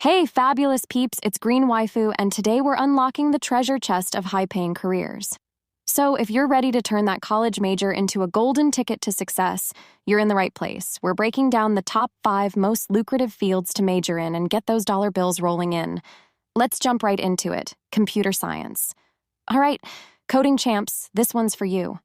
Hey, fabulous peeps, it's Green Waifu, and today we're unlocking the treasure chest of high-paying careers. So if you're ready to turn that college major into a golden ticket to success, you're in the right place. We're breaking down the top 5 most lucrative fields to major in and get those dollar bills rolling in. Let's jump right into it. Computer science. All right, coding champs, this one's for you.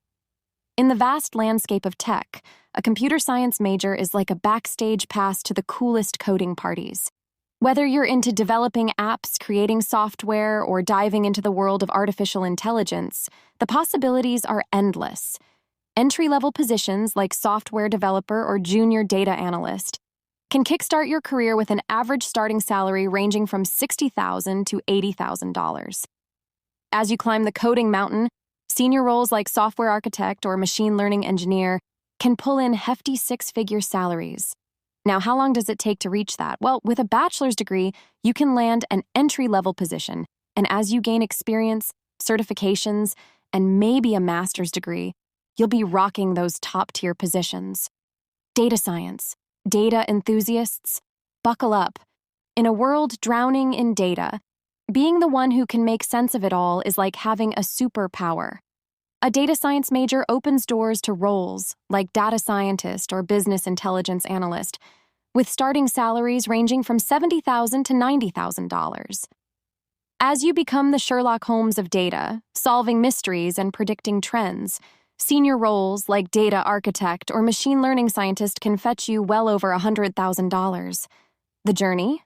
In the vast landscape of tech, a computer science major is like a backstage pass to the coolest coding parties. Whether you're into developing apps, creating software, or diving into the world of artificial intelligence, the possibilities are endless. Entry-level positions like software developer or junior data analyst can kickstart your career with an average starting salary ranging from $60,000 to $80,000. As you climb the coding mountain, senior roles like software architect or machine learning engineer can pull in hefty six-figure salaries. Now, how long does it take to reach that? Well, with a bachelor's degree, you can land an entry-level position, and as you gain experience, certifications, and maybe a master's degree, you'll be rocking those top-tier positions. Data science. Data enthusiasts, buckle up. In a world drowning in data, being the one who can make sense of it all is like having a superpower. A data science major opens doors to roles like data scientist or business intelligence analyst, with starting salaries ranging from $70,000 to $90,000. As you become the Sherlock Holmes of data, solving mysteries and predicting trends, senior roles like data architect or machine learning scientist can fetch you well over $100,000. The journey?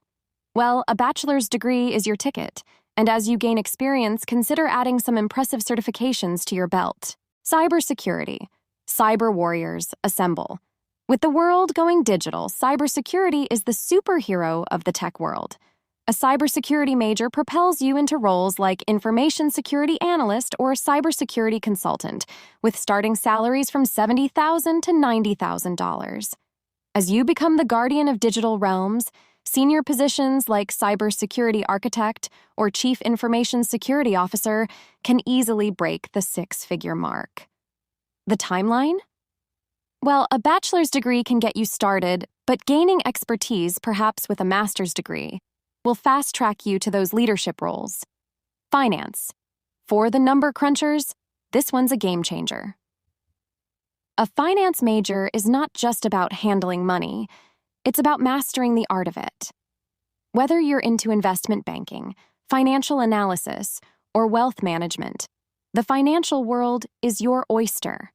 Well, a bachelor's degree is your ticket. And as you gain experience, consider adding some impressive certifications to your belt. Cybersecurity. Cyber warriors, assemble. With the world going digital, cybersecurity is the superhero of the tech world. A cybersecurity major propels you into roles like information security analyst or cybersecurity consultant, with starting salaries from $70,000 to $90,000. As you become the guardian of digital realms, senior positions like cybersecurity architect or chief information security officer can easily break the six-figure mark. The timeline? Well, a bachelor's degree can get you started, but gaining expertise, perhaps with a master's degree, will fast-track you to those leadership roles. Finance. For the number crunchers, this one's a game changer. A finance major is not just about handling money. It's about mastering the art of it. Whether you're into investment banking, financial analysis, or wealth management, the financial world is your oyster.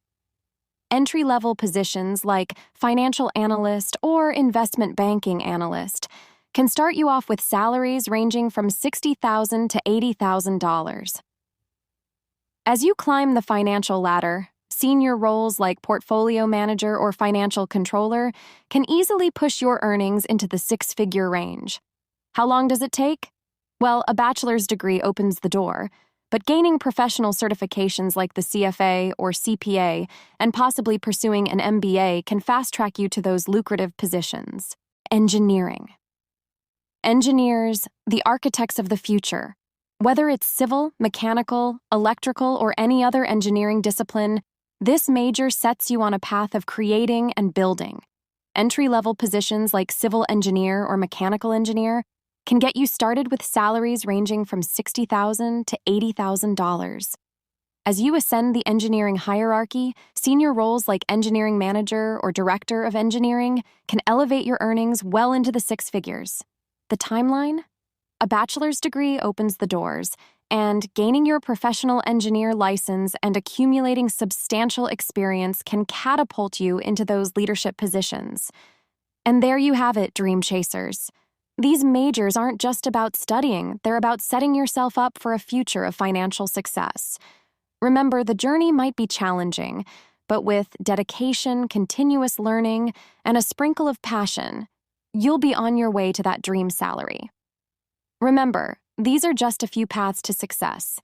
Entry-level positions like financial analyst or investment banking analyst can start you off with salaries ranging from $60,000 to $80,000. As you climb the financial ladder, senior roles like portfolio manager or financial controller can easily push your earnings into the six-figure range. How long does it take? Well, a bachelor's degree opens the door, but gaining professional certifications like the CFA or CPA and possibly pursuing an MBA can fast-track you to those lucrative positions. Engineering. Engineers, the architects of the future. Whether it's civil, mechanical, electrical, or any other engineering discipline, this major sets you on a path of creating and building. Entry-level positions like civil engineer or mechanical engineer can get you started with salaries ranging from $60,000 to $80,000. As you ascend the engineering hierarchy, senior roles like engineering manager or director of engineering can elevate your earnings well into the six figures. The timeline? A bachelor's degree opens the doors, and gaining your professional engineer license and accumulating substantial experience can catapult you into those leadership positions. And there you have it, dream chasers. These majors aren't just about studying, they're about setting yourself up for a future of financial success. Remember, the journey might be challenging, but with dedication, continuous learning, and a sprinkle of passion, you'll be on your way to that dream salary. Remember, these are just a few paths to success.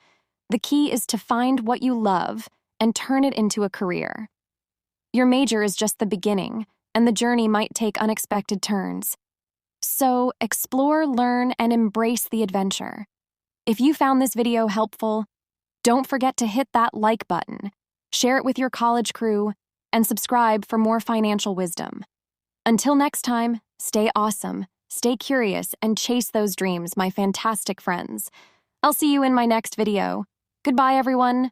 The key is to find what you love and turn it into a career. Your major is just the beginning, and the journey might take unexpected turns. So explore, learn, and embrace the adventure. If you found this video helpful, don't forget to hit that like button, share it with your college crew, and subscribe for more financial wisdom. Until next time, stay awesome Stay curious and chase those dreams, my fantastic friends. I'll see you in my next video. Goodbye, everyone.